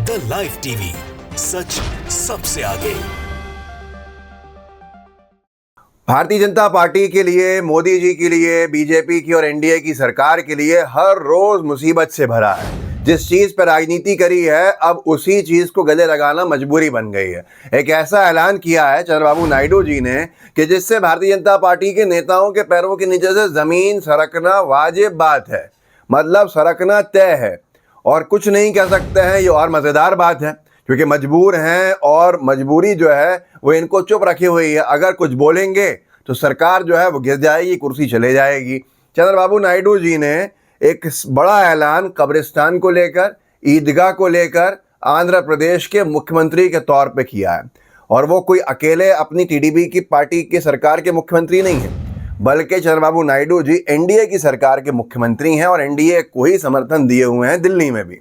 The live TV, सच सबसे आगे। Bharatiya Janata party के लिए, मोदी जी के लिए, बीजेपी की और एनडीए की सरकार के लिए हर रोज मुसीबत से भरा है। जिस चीज पर राजनीति करी है, अब उसी चीज को गले लगाना मजबूरी बन गई है। एक ऐसा ऐलान किया है चंद्रबाबू नायडू जी ने कि जिससे भारतीय जनता पार्टी के नेताओं के पैरों के नीचे से जमीन सरकना वाजिब बात है, मतलब सरकना तय है और कुछ नहीं कह सकते हैं। ये और मजेदार बात है क्योंकि मजबूर हैं और मजबूरी जो है वो इनको चुप रखी हुई है। अगर कुछ बोलेंगे तो सरकार जो है वो गिर जाएगी, कुर्सी चले जाएगी। चंद्रबाबू नायडू जी ने एक बड़ा ऐलान कब्रिस्तान को लेकर, ईदगाह को लेकर आंध्र प्रदेश के मुख्यमंत्री के तौर पे किया है। और वो कोई अकेले अपनी टीडीपी की पार्टी की सरकार के मुख्यमंत्री नहीं है, बल्कि चंद्रबाबू नायडू जी एनडीए की सरकार के मुख्यमंत्री हैं और एनडीए को ही समर्थन दिए हुए हैं दिल्ली में भी।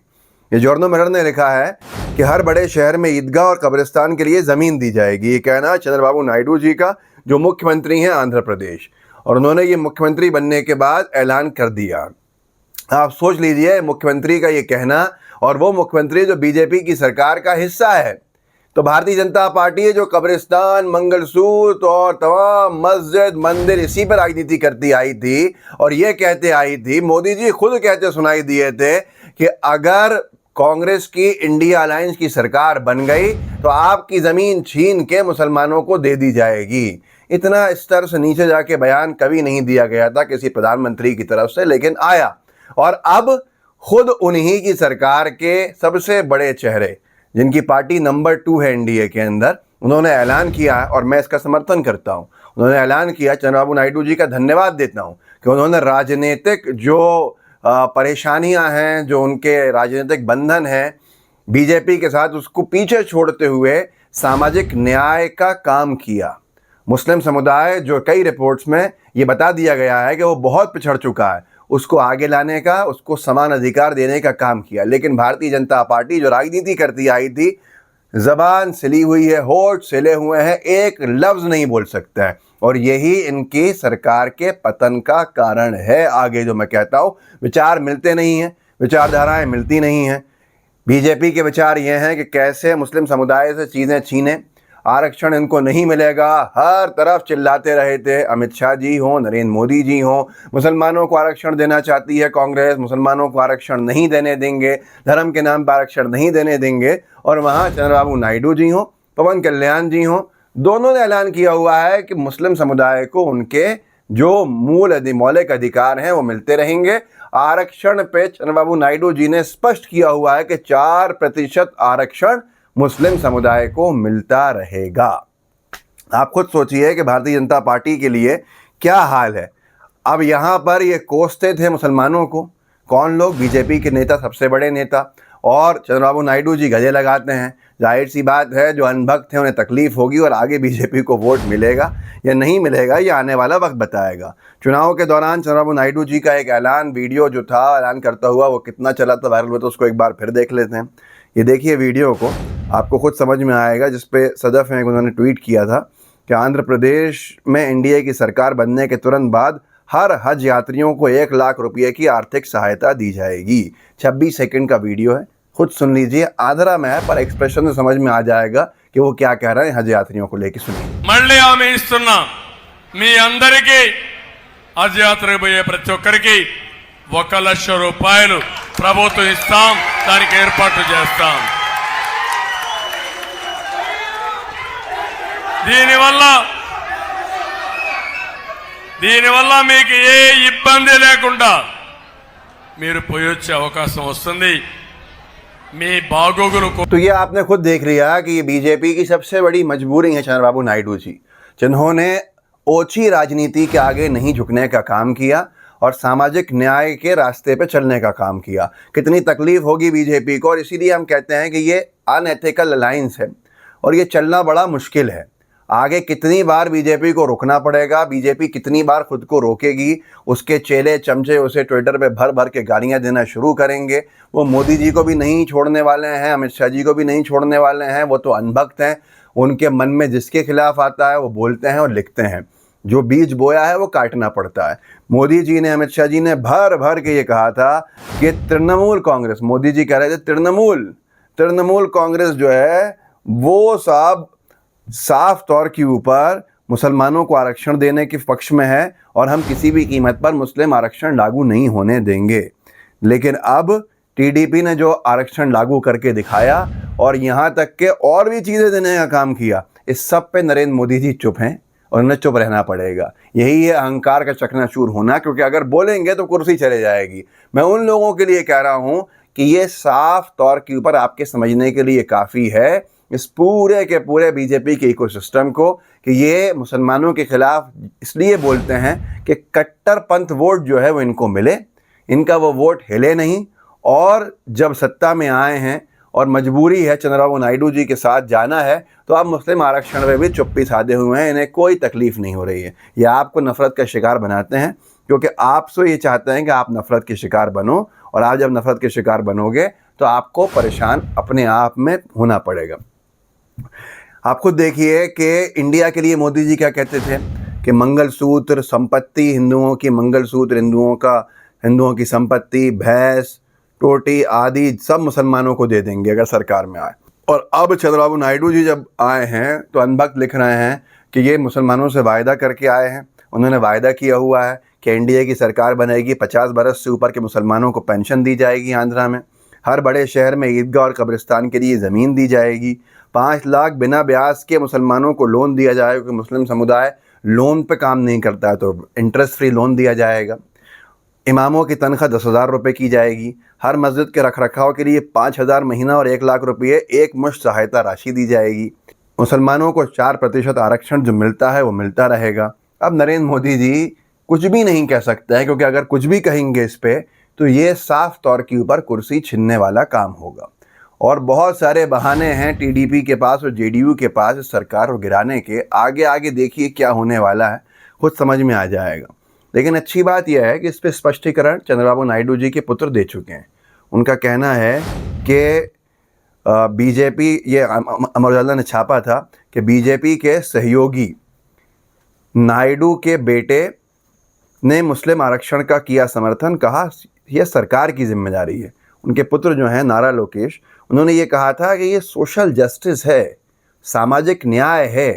ये जर्नल मिरर ने लिखा है कि हर बड़े शहर में ईदगाह और कब्रिस्तान के लिए ज़मीन दी जाएगी। ये कहना चंद्रबाबू नायडू जी का, जो मुख्यमंत्री हैं आंध्र प्रदेश, और उन्होंने ये मुख्यमंत्री बनने के बाद ऐलान कर दिया। आप सोच लीजिए, मुख्यमंत्री का ये कहना, और वो मुख्यमंत्री जो बीजेपी की सरकार का हिस्सा है। तो भारतीय जनता पार्टी है जो कब्रिस्तान, मंगलसूत्र और तमाम मस्जिद, मंदिर, इसी पर राजनीति करती आई थी और ये कहते आई थी, मोदी जी खुद कहते सुनाई दिए थे कि अगर कांग्रेस की इंडिया अलायंस की सरकार बन गई तो आपकी ज़मीन छीन के मुसलमानों को दे दी जाएगी। इतना स्तर से नीचे जाके बयान कभी नहीं दिया गया था किसी प्रधानमंत्री की तरफ से, लेकिन आया। और अब खुद उन्हीं की सरकार के सबसे बड़े चेहरे, जिनकी पार्टी नंबर 2 है एनडीए के अंदर, उन्होंने ऐलान किया है और मैं इसका समर्थन करता हूं। उन्होंने ऐलान किया, चंद्रबाबू नायडू जी का धन्यवाद देता हूं कि उन्होंने राजनीतिक जो परेशानियां हैं, जो उनके राजनीतिक बंधन हैं बीजेपी के साथ, उसको पीछे छोड़ते हुए सामाजिक न्याय का काम किया। मुस्लिम समुदाय, जो कई रिपोर्ट्स में ये बता दिया गया है कि वो बहुत पिछड़ चुका है, उसको आगे लाने का, उसको समान अधिकार देने का काम किया। लेकिन भारतीय जनता पार्टी जो राजनीति करती आई थी, जबान सिली हुई है, होठ सिले हुए हैं, एक लफ्ज़ नहीं बोल सकता है, और यही इनकी सरकार के पतन का कारण है। आगे जो मैं कहता हूँ, विचार मिलते नहीं हैं, विचारधाराएं मिलती नहीं हैं। बीजेपी के विचार ये हैं कि कैसे मुस्लिम समुदाय से चीज़ें छीनें, आरक्षण इनको नहीं मिलेगा, हर तरफ चिल्लाते रहे थे। अमित शाह जी हों, नरेंद्र मोदी जी हों, मुसलमानों को आरक्षण देना चाहती है कांग्रेस, मुसलमानों को आरक्षण नहीं देने देंगे, धर्म के नाम पर आरक्षण नहीं देने देंगे। और वहाँ चंद्रबाबू नायडू जी हों, पवन कल्याण जी हों, दोनों ने ऐलान किया हुआ है कि मुस्लिम समुदाय को उनके जो मौलिक अधिकार हैं वो मिलते रहेंगे। आरक्षण पे चंद्रबाबू नायडू जी ने स्पष्ट किया हुआ है कि 4% आरक्षण मुस्लिम समुदाय को मिलता रहेगा। आप खुद सोचिए कि भारतीय जनता पार्टी के लिए क्या हाल है। अब यहाँ पर ये कोसते थे मुसलमानों को कौन लोग? बीजेपी के नेता, सबसे बड़े नेता, और चंद्रबाबू नायडू जी गले लगाते हैं। जाहिर सी बात है, जो अनभक्त हैं उन्हें तकलीफ होगी और आगे बीजेपी को वोट मिलेगा या नहीं मिलेगा, ये आने वाला वक्त बताएगा। चुनाव के दौरान चंद्रबाबू नायडू जी का एक ऐलान वीडियो जो था ऐलान करता हुआ, वो कितना चला था वायरल हुआ, तो उसको एक बार फिर देख लेते हैं। ये देखिए वीडियो को, आपको खुद समझ में आएगा। जिस पे सदफ हैं, उन्होंने ट्वीट किया था कि आंध्र प्रदेश में एनडीए की सरकार बनने के तुरंत बाद हर हज यात्रियों को 1 लाख रुपये की आर्थिक सहायता दी जाएगी। 26 सेकंड का वीडियो है, खुद सुन लीजिए। आंध्रा में है पर एक्सप्रेशन से समझ में आ जाएगा कि वो क्या कह रहे हैं हज यात्रियों को लेकर। सुनिए। మళ్ళీ ఆమె ఇస్తున్నా మీ అందరికీ హజ్ యాత్రకు పోయే ప్రతి ఒక్కరికి 1 లక్ష రూపాయలు ప్రభుత్వం ఇస్తాం, దానికి ఏర్పాట్లు చేస్తాం। దీనివల్ల మీకు ఏ ఇబ్బంది లేకుండా మీరు పోయొచ్చే అవకాశం వస్తుంది। तो ये आपने खुद देख लिया कि ये बीजेपी की सबसे बड़ी मजबूरी है चंद्रबाबू नायडू जी, जिन्होंने ओछी राजनीति के आगे नहीं झुकने का काम किया और सामाजिक न्याय के रास्ते पे चलने का काम किया। कितनी तकलीफ होगी बीजेपी को, और इसीलिए हम कहते हैं कि ये अनएथिकल अलायंस है और ये चलना बड़ा मुश्किल है। आगे कितनी बार बीजेपी को रुकना पड़ेगा, बीजेपी कितनी बार खुद को रोकेगी, उसके चेले चमचे उसे ट्विटर पे भर भर के गालियां देना शुरू करेंगे। वो मोदी जी को भी नहीं छोड़ने वाले हैं, अमित शाह जी को भी नहीं छोड़ने वाले हैं। वो तो अनभक्त हैं, उनके मन में जिसके खिलाफ आता है वो बोलते हैं और लिखते हैं। जो बीज बोया है वो काटना पड़ता है। मोदी जी ने, अमित शाह जी ने भर भर के ये कहा था कि तृणमूल कांग्रेस, मोदी जी कह रहे थे तृणमूल तृणमूल कांग्रेस जो है वो साफ तौर के ऊपर मुसलमानों को आरक्षण देने के पक्ष में है और हम किसी भी कीमत पर मुस्लिम आरक्षण लागू नहीं होने देंगे। लेकिन अब टीडीपी ने जो आरक्षण लागू करके दिखाया और यहाँ तक के और भी चीज़ें देने का काम किया, इस सब पे नरेंद्र मोदी जी चुप हैं और उन्हें चुप रहना पड़ेगा। यही है अहंकार का चकनाचूर होना, क्योंकि अगर बोलेंगे तो कुर्सी चले जाएगी। मैं उन लोगों के लिए कह रहा हूँ कि ये साफ तौर के ऊपर आपके समझने के लिए काफ़ी है इस पूरे के पूरे बीजेपी के इकोसिस्टम को कि ये मुसलमानों के खिलाफ इसलिए बोलते हैं कि कट्टरपंथ वोट जो है वो इनको मिले, इनका वो वोट हिले नहीं। और जब सत्ता में आए हैं और मजबूरी है चंद्रबाबू नायडू जी के साथ जाना है, तो आप मुस्लिम आरक्षण में भी चुप्पी साधे हुए हैं, इन्हें कोई तकलीफ़ नहीं हो रही है। ये आपको नफ़रत का शिकार बनाते हैं क्योंकि आपसे ये चाहते हैं कि आप नफ़रत के शिकार बनो, और आप जब नफ़रत के शिकार बनोगे तो आपको परेशान अपने आप में होना पड़ेगा। आप खुद देखिए कि इंडिया के लिए मोदी जी क्या कहते थे कि मंगलसूत्र संपत्ति हिंदुओं की, मंगलसूत्र हिंदुओं की संपत्ति, भैंस, टोटी आदि सब मुसलमानों को दे देंगे अगर सरकार में आए। और अब चंद्रबाबू नायडू जी जब आए हैं तो अनभक्त लिख रहे हैं कि ये मुसलमानों से वायदा करके आए हैं। उन्होंने वायदा किया हुआ है कि एनडीए की सरकार बनेगी, 50 बरस से ऊपर के मुसलमानों को पेंशन दी जाएगी आंध्रा में, हर बड़े शहर में ईदगाह और कब्रिस्तान के लिए ज़मीन दी जाएगी, 5 लाख बिना ब्याज के मुसलमानों को लोन दिया जाएगा, क्योंकि मुस्लिम समुदाय लोन पे काम नहीं करता है तो इंटरेस्ट फ्री लोन दिया जाएगा। इमामों की तनख्वाह 10,000 रुपये की जाएगी, हर मस्जिद के रखरखाव के लिए 5,000 महीना और 1 लाख रुपये एक मुश्त सहायता राशि दी जाएगी। मुसलमानों को 4% आरक्षण जो मिलता है वो मिलता रहेगा। अब नरेंद्र मोदी जी कुछ भी नहीं कह सकते हैं, क्योंकि अगर कुछ भी कहेंगे इस पे तो ये साफ तौर के ऊपर कुर्सी छीनने वाला काम होगा। और बहुत सारे बहाने हैं टीडीपी के पास और जेडीयू के पास इस सरकार को गिराने के। आगे देखिए क्या होने वाला है, खुद समझ में आ जाएगा। लेकिन अच्छी बात यह है कि इस पर स्पष्टीकरण चंद्रबाबू नायडू जी के पुत्र दे चुके हैं। उनका कहना है कि बीजेपी, ये अमर उजाला ने छापा था कि बीजेपी के सहयोगी नायडू के बेटे ने मुस्लिम आरक्षण का किया समर्थन, कहा यह सरकार की जिम्मेदारी है। उनके पुत्र जो हैं नारा लोकेश, उन्होंने ये कहा था कि ये सोशल जस्टिस है, सामाजिक न्याय है,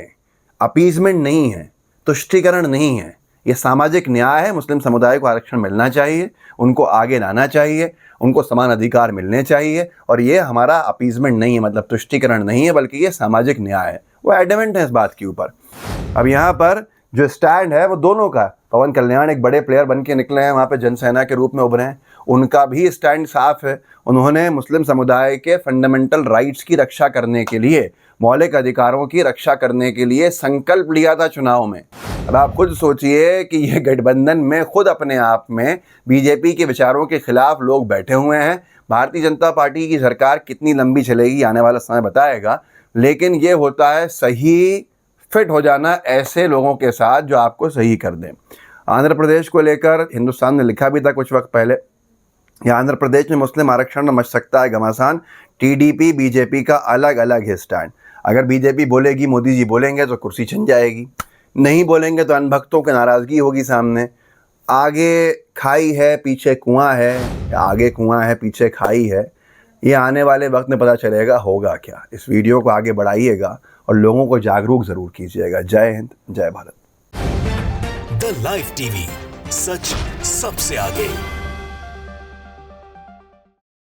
अपीजमेंट नहीं है, तुष्टीकरण नहीं है, ये सामाजिक न्याय है। मुस्लिम समुदाय को आरक्षण मिलना चाहिए, उनको आगे लाना चाहिए, उनको समान अधिकार मिलने चाहिए, और ये हमारा अपीजमेंट नहीं है, मतलब तुष्टीकरण नहीं है, बल्कि ये सामाजिक न्याय है। वो एडमेंट है इस बात के ऊपर। अब यहाँ पर जो स्टैंड है वो दोनों का, पवन कल्याण एक बड़े प्लेयर बन के निकले हैं, वहाँ पे जनसेना के रूप में उभरे हैं, उनका भी स्टैंड साफ है। उन्होंने मुस्लिम समुदाय के फंडामेंटल राइट्स की रक्षा करने के लिए, मौलिक अधिकारों की रक्षा करने के लिए संकल्प लिया था चुनाव में। अब आप खुद सोचिए कि ये गठबंधन में खुद अपने आप में बीजेपी के विचारों के खिलाफ लोग बैठे हुए हैं। भारतीय जनता पार्टी की सरकार कितनी लंबी चलेगी आने वाला समय बताएगा, लेकिन ये होता है सही फिट हो जाना ऐसे लोगों के साथ जो आपको सही कर दें। आंध्र प्रदेश को लेकर हिंदुस्तान ने लिखा भी था कुछ वक्त पहले, या आंध्र प्रदेश में मुस्लिम आरक्षण में मच सकता है घमासान, टीडीपी बीजेपी का अलग अलग है स्टैंड। अगर बीजेपी बोलेगी, मोदी जी बोलेंगे तो कुर्सी छिन जाएगी, नहीं बोलेंगे तो अनभक्तों की नाराज़गी होगी सामने। आगे खाई है पीछे कुआं है, या आगे कुआं है पीछे खाई है, ये आने वाले वक्त में पता चलेगा होगा क्या। इस वीडियो को आगे बढ़ाइएगा और लोगों को जागरूक ज़रूर कीजिएगा। जय हिंद, जय भारत। द लाइव टीवी, सच सबसे आगे।